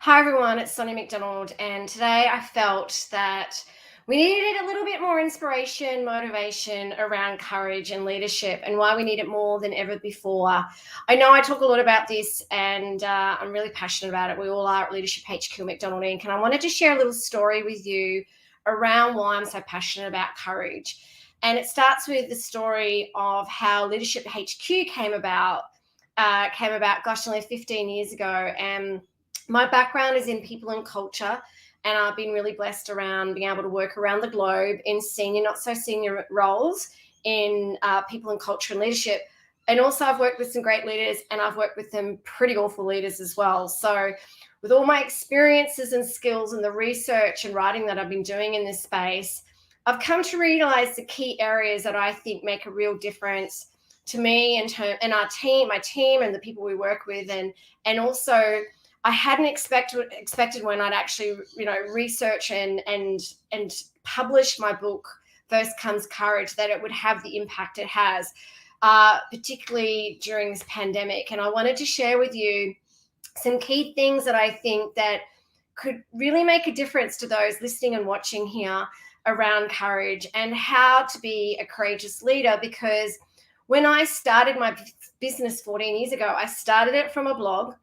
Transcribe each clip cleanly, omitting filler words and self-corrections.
Hi everyone, it's Sonia McDonald, and today I felt that we needed a little bit more inspiration, motivation around courage and leadership, and why we need it more than ever before. I know I talk a lot about this, and I'm really passionate about it. We all are at Leadership HQ McDonald Inc., and I wanted to share a little story with you around why I'm so passionate about courage. And it starts with the story of how Leadership HQ came about. Gosh, nearly 15 years ago, and my background is in people and culture, and I've been really blessed around being able to work around the globe in senior, not so senior roles in people and culture and leadership. And also, I've worked with some great leaders, and I've worked with some pretty awful leaders as well. So, with all my experiences and skills and the research and writing that I've been doing in this space, I've come to realize the key areas that I think make a real difference to me and our team, my team, and the people we work with, and also I hadn't expected when I'd actually, research and publish my book, First Comes Courage, that it would have the impact it has, particularly during this pandemic. And I wanted to share with you some key things that I think that could really make a difference to those listening and watching here around courage and how to be a courageous leader. Because when I started my business 14 years ago, I started it from a blog.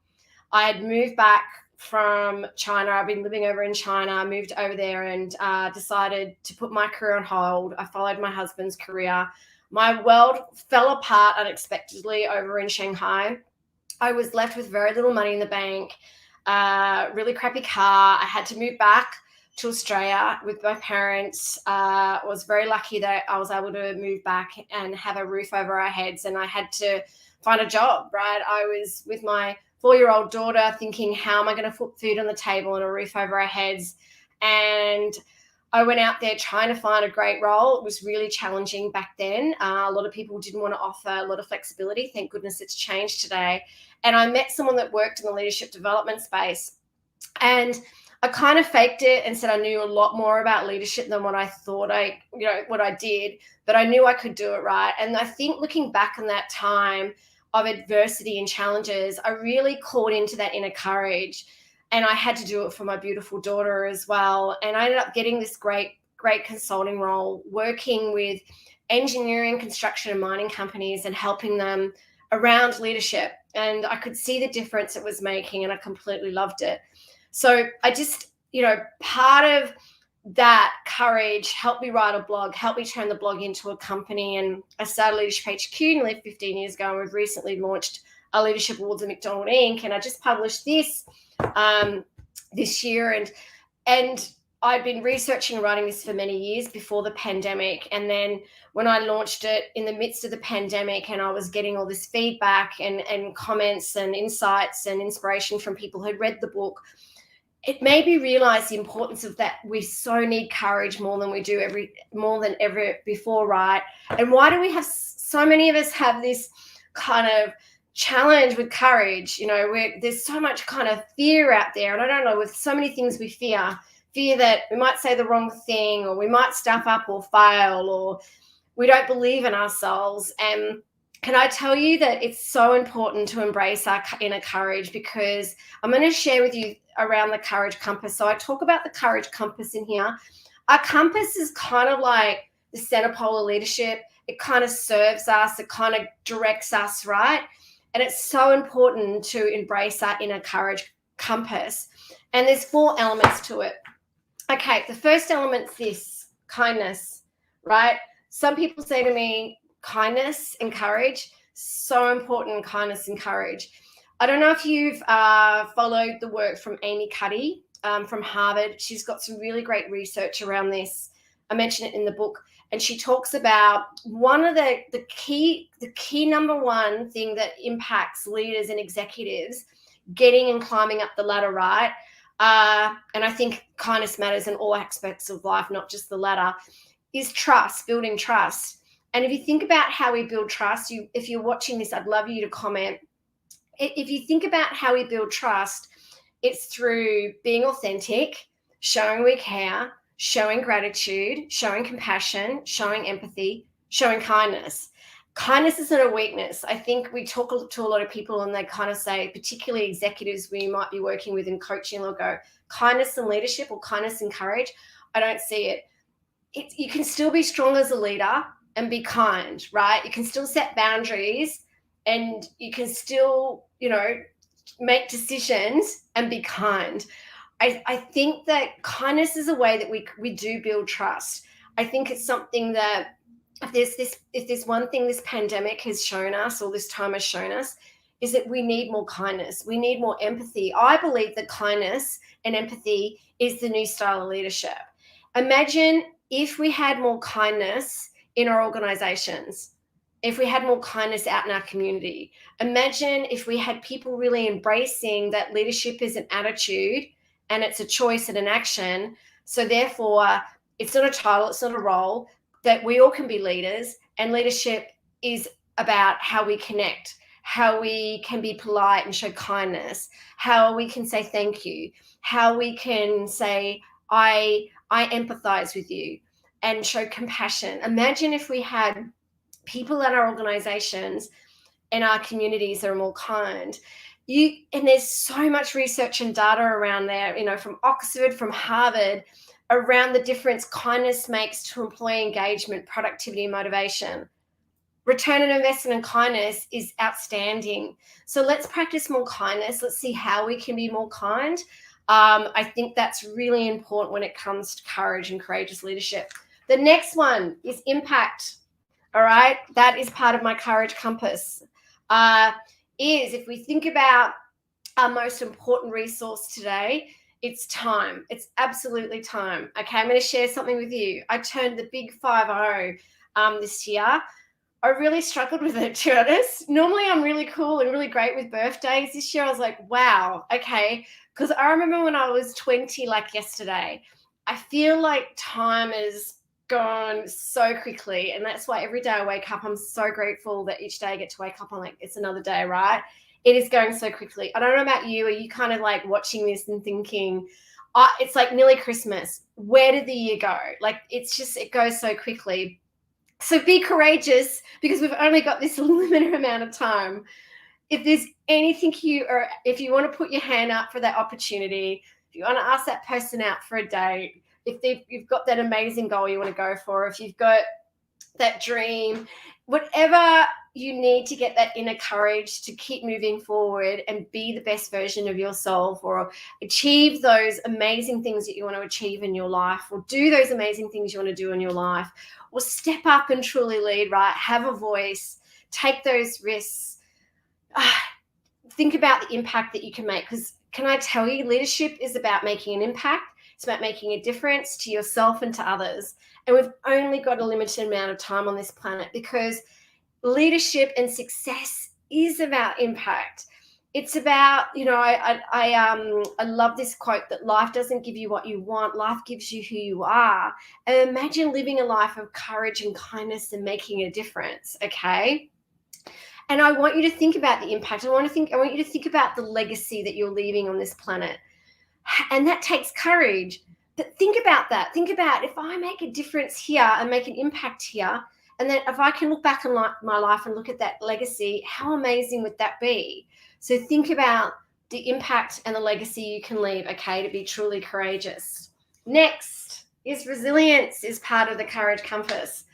I had moved back from China. I've been living over in China. I moved over there and decided to put my career on hold. I followed my husband's career. My world fell apart unexpectedly over in Shanghai. I was left with very little money in the bank, really crappy car. I had to move back to Australia with my parents. I was very lucky that I was able to move back and have a roof over our heads, and I had to find a job, right? I was with my 4-year-old daughter thinking, how am I going to put food on the table and a roof over our heads? And I went out there trying to find a great role. It was really challenging back then. A lot of people didn't want to offer a lot of flexibility. Thank goodness it's changed today. And I met someone that worked in the leadership development space. And I kind of faked it and said I knew a lot more about leadership than what I thought what I did, but I knew I could do it, right. And I think looking back on that time of adversity and challenges, I really caught into that inner courage. And I had to do it for my beautiful daughter as well. And I ended up getting this great consulting role, working with engineering, construction, and mining companies and helping them around leadership. And I could see the difference it was making, and I completely loved it. So I just, part of that courage helped me write a blog, helped me turn the blog into a company. And I started Leadership HQ nearly 15 years ago, and we've recently launched our Leadership Awards at McDonald Inc. And I just published this this year. And I'd been researching and writing this for many years before the pandemic. And then when I launched it in the midst of the pandemic, and I was getting all this feedback and comments and insights and inspiration from people who'd read the book, it made me realize the importance of that. We so need courage more than ever before, right? And why do we have so many of us have this kind of challenge with courage? There's so much kind of fear out there, and I don't know, with so many things we fear that we might say the wrong thing, or we might stuff up or fail, or we don't believe in ourselves. And can I tell you that it's so important to embrace our inner courage, because I'm going to share with you around the courage compass. So I talk about the courage compass in here. Our compass is kind of like the center pole of leadership. It kind of serves us. It kind of directs us, right? And it's so important to embrace our inner courage compass. And there's 4 elements to it. Okay, the first element's this: kindness, right? Some people say to me, kindness and courage, so important, kindness and courage. I don't know if you've followed the work from Amy Cuddy from Harvard. She's got some really great research around this. I mention it in the book. And she talks about one of the key number one thing that impacts leaders and executives getting and climbing up the ladder, right? And I think kindness matters in all aspects of life, not just the ladder, is trust, building trust. And if you think about how we build trust, if you're watching this, I'd love you to comment. If you think about how we build trust, it's through being authentic, showing we care, showing gratitude, showing compassion, showing empathy, showing kindness. Kindness is not a weakness. I think we talk to a lot of people and they kind of say, particularly executives we might be working with in coaching, they'll go, kindness and leadership or kindness and courage. I don't see it. You can still be strong as a leader and be kind, right? You can still set boundaries and you can still, make decisions and be kind. I think that kindness is a way that we do build trust. I think it's something that if there's one thing this pandemic has shown us, or this time has shown us, is that we need more kindness. We need more empathy. I believe that kindness and empathy is the new style of leadership. Imagine if we had more kindness in our organizations, if we had more kindness out in our community. Imagine if we had people really embracing that leadership is an attitude and it's a choice and an action. So therefore, it's not a title, it's not a role, that we all can be leaders, and leadership is about how we connect, how we can be polite and show kindness, how we can say thank you, how we can say, I empathize with you and show compassion. Imagine if we had people in our organizations and our communities that are more kind. And there's so much research and data around there, from Oxford, from Harvard, around the difference kindness makes to employee engagement, productivity, and motivation. Return on investment in kindness is outstanding. So let's practice more kindness. Let's see how we can be more kind. I think that's really important when it comes to courage and courageous leadership. The next one is impact. All right, that is part of my courage compass. Is if we think about our most important resource today, it's time. It's absolutely time. Okay, I'm going to share something with you. I turned the big 50 this year. I really struggled with it, to be honest. Normally I'm really cool and really great with birthdays. This year I was like, wow, okay. Because I remember when I was 20, like yesterday, I feel like time is gone so quickly. And that's why every day I wake up, I'm so grateful that each day I get to wake up. I'm like, it's another day, right? It is going so quickly. I don't know about you. Are you kind of like watching this and thinking, it's like nearly Christmas. Where did the year go? Like, it goes so quickly. So be courageous, because we've only got this limited amount of time. If there's anything if you want to put your hand up for that opportunity, if you want to ask that person out for a date, if you've got that amazing goal you want to go for, if you've got that dream, whatever you need to get that inner courage to keep moving forward and be the best version of yourself, or achieve those amazing things that you want to achieve in your life, or do those amazing things you want to do in your life, or step up and truly lead, right? Have a voice, take those risks. Think about the impact that you can make, because can I tell you, leadership is about making an impact. It's about making a difference to yourself and to others. And we've only got a limited amount of time on this planet, because leadership and success is about impact. It's about, I love this quote that life doesn't give you what you want, life gives you who you are. And imagine living a life of courage and kindness and making a difference, okay? And I want you to think about the impact. I want you to think about the legacy that you're leaving on this planet. And that takes courage. But think about that. Think about, if I make a difference here and make an impact here, and then if I can look back on my life and look at that legacy, how amazing would that be? So think about the impact and the legacy you can leave, okay, to be truly courageous. Next is resilience, is part of the courage compass.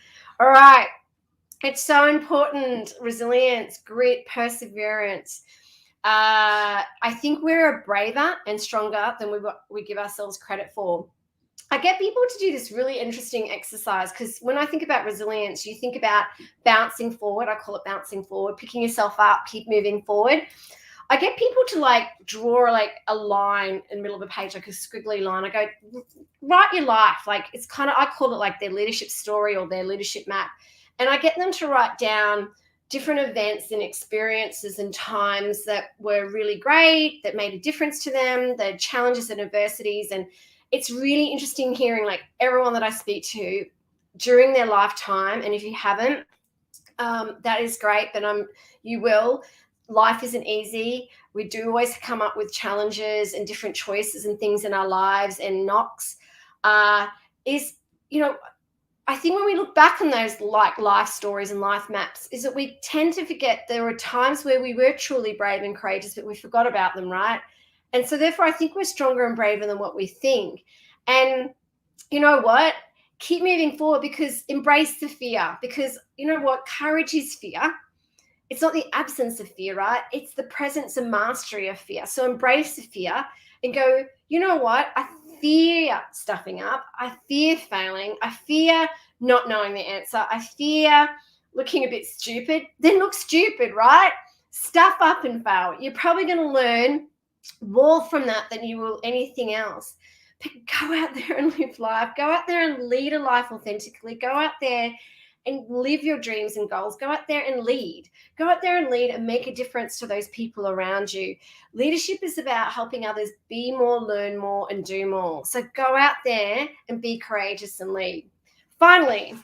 All right. It's so important. Resilience, grit, perseverance. I think we're braver and stronger than we give ourselves credit for. I get people to do this really interesting exercise, because when I think about resilience, you think about bouncing forward. I call it bouncing forward, picking yourself up, keep moving forward. I get people to draw a line in the middle of a page, like a squiggly line. I go, write your life. It's kind of, I call it their leadership story or their leadership map. And I get them to write down different events and experiences and times that were really great, that made a difference to them, the challenges and adversities. And it's really interesting hearing everyone that I speak to during their lifetime. And if you haven't, that is great, but you will. Life isn't easy. We do always come up with challenges and different choices and things in our lives and knocks. I think when we look back on those like life stories and life maps, is that we tend to forget there were times where we were truly brave and courageous, but we forgot about them, right? And so therefore I think we're stronger and braver than what we think. And you know what? Keep moving forward, because embrace the fear, because you know what? Courage is fear. It's not the absence of fear, right? It's the presence and mastery of fear. So embrace the fear and go, you know what? I fear stuffing up. I fear failing. I fear not knowing the answer. I fear looking a bit stupid. Then look stupid, right? Stuff up and fail. You're probably going to learn more from that than you will anything else. But go out there and live life. Go out there and lead a life authentically. Go out there and live your dreams and goals. Go out there and lead. Go out there and lead and make a difference to those people around you. Leadership is about helping others be more, learn more, and do more. So go out there and be courageous and lead. Finally,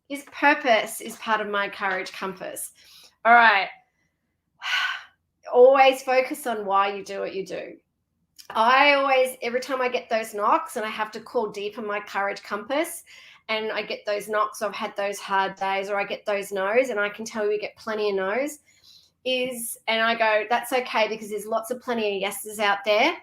is purpose is part of my courage compass. All right. Always focus on why you do what you do. I always, every time I get those knocks and I have to call deep in my courage compass, and I get those knocks, I've had those hard days, or I get those no's, and I can tell you we get plenty of no's, and I go, that's okay, because there's lots of plenty of yeses out there,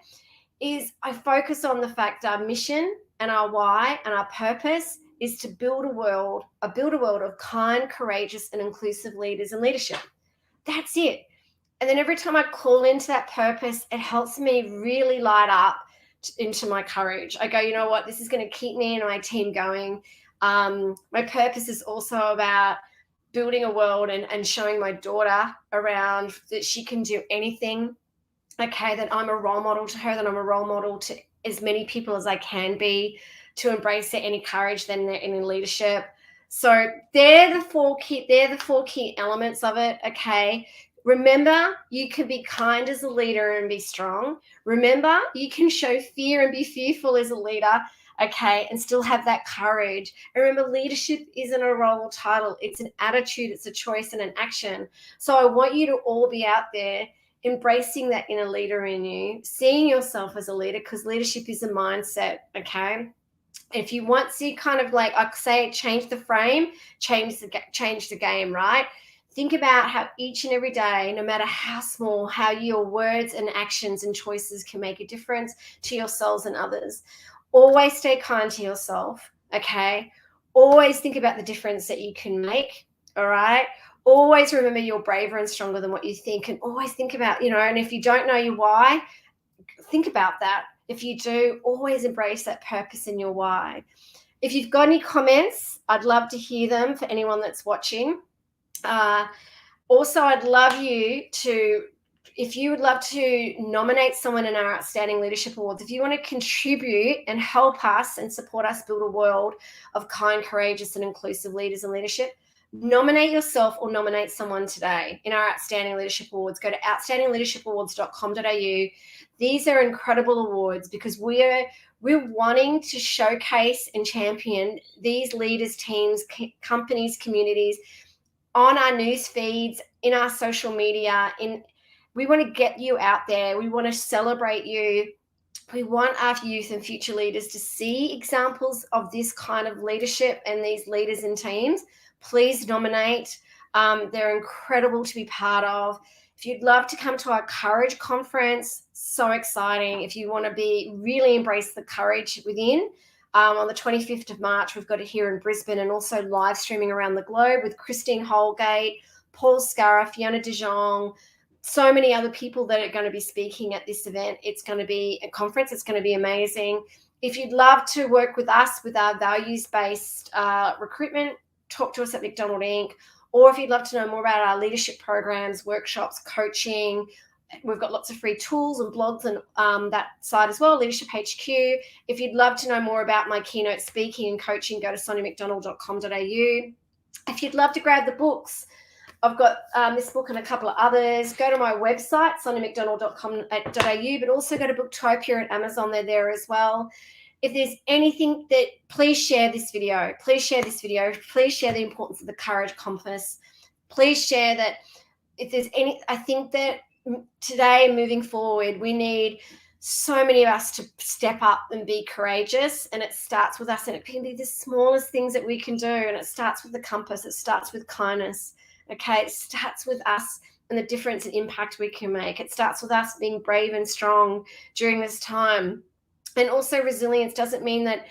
I focus on the fact our mission and our why and our purpose is to build a world of kind, courageous, and inclusive leaders and leadership. That's it. And then every time I call into that purpose, it helps me really light up into my courage. I go, you know what? This is going to keep me and my team going. My purpose is also about building a world and showing my daughter around that she can do anything. Okay, that I'm a role model to her, that I'm a role model to as many people as I can be, to embrace their any courage, then their any leadership. So they're the four key elements of it. Okay. Remember, you can be kind as a leader and be strong. Remember, you can show fear and be fearful as a leader, okay, and still have that courage. And remember, leadership isn't a role or title. It's an attitude, it's a choice and an action. So I want you to all be out there embracing that inner leader in you, seeing yourself as a leader, because leadership is a mindset, okay? If you want to kind of like I say, change the frame, change the game, right? Think about how each and every day, no matter how small, how your words and actions and choices can make a difference to yourselves and others. Always stay kind to yourself, okay? Always think about the difference that you can make, all right? Always remember you're braver and stronger than what you think, and always think about, and if you don't know your why, think about that. If you do, always embrace that purpose in your why. If you've got any comments, I'd love to hear them for anyone that's watching. Also, I'd love you to, if you would love to nominate someone in our Outstanding Leadership Awards, if you want to contribute and help us and support us build a world of kind, courageous, and inclusive leaders and leadership, nominate yourself or nominate someone today in our Outstanding Leadership Awards. Go to outstandingleadershipawards.com.au. These are incredible awards because we're wanting to showcase and champion these leaders, teams, companies, communities on our news feeds, in our social media. We want to get you out there. We want to celebrate you. We want our youth and future leaders to see examples of this kind of leadership and these leaders and teams. Please nominate. They're incredible to be part of. If you'd love to come to our Courage Conference, so exciting. If you want to really embrace the courage within, on the 25th of March, we've got it here in Brisbane and also live streaming around the globe with Christine Holgate, Paul Scarra, Fiona de Jong, so many other people that are going to be speaking at this event. It's going to be a conference. It's going to be amazing. If you'd love to work with us with our values-based recruitment, talk to us at McDonald Inc. Or if you'd love to know more about our leadership programs, workshops, coaching, we've got lots of free tools and blogs on that side as well, Leadership HQ. If you'd love to know more about my keynote speaking and coaching, go to soniamcdonald.com.au. If you'd love to grab the books, I've got this book and a couple of others. Go to my website, soniamcdonald.com.au, but also go to Booktopia at Amazon. They're there as well. If there's anything that, please share this video. Please share this video. Please share the importance of the Courage Compass. Please share that if there's any, I think that today moving forward, we need so many of us to step up and be courageous, and it starts with us, and it can be the smallest things that we can do, and it starts with the compass, it starts with kindness. Okay, it starts with us and the difference and impact we can make. It starts with us being brave and strong during this time. And also, resilience doesn't mean that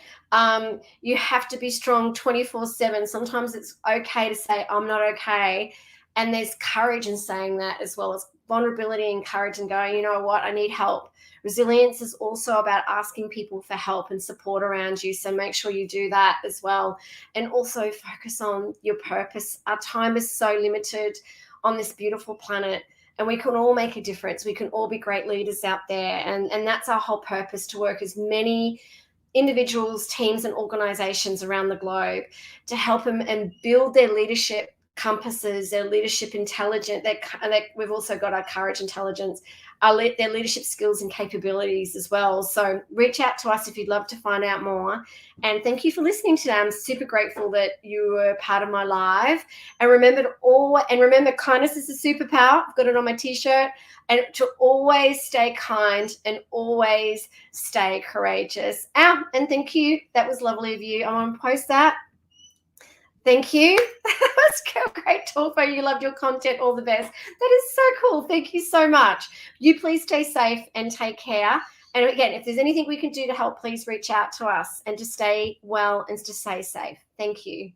you have to be strong 24/7. Sometimes it's okay to say, I'm not okay. And there's courage in saying that, as well as vulnerability and courage and going, you know what, I need help. Resilience is also about asking people for help and support around you. So make sure you do that as well. And also focus on your purpose. Our time is so limited on this beautiful planet, and we can all make a difference. We can all be great leaders out there. And that's our whole purpose, to work as many individuals, teams, and organizations around the globe to help them and build their leadership compasses, their leadership intelligence. We've also got our courage intelligence, their leadership skills and capabilities as well. So reach out to us if you'd love to find out more. And thank you for listening today. I'm super grateful that you were part of my live. And remember, kindness is a superpower. I've got it on my t-shirt. And to always stay kind and always stay courageous. And thank you. That was lovely of you. I want to post that. Thank you. That was a great talk. You loved your content. All the best. That is so cool. Thank you so much. You please stay safe and take care. And again, if there's anything we can do to help, please reach out to us, and to stay well and to stay safe. Thank you.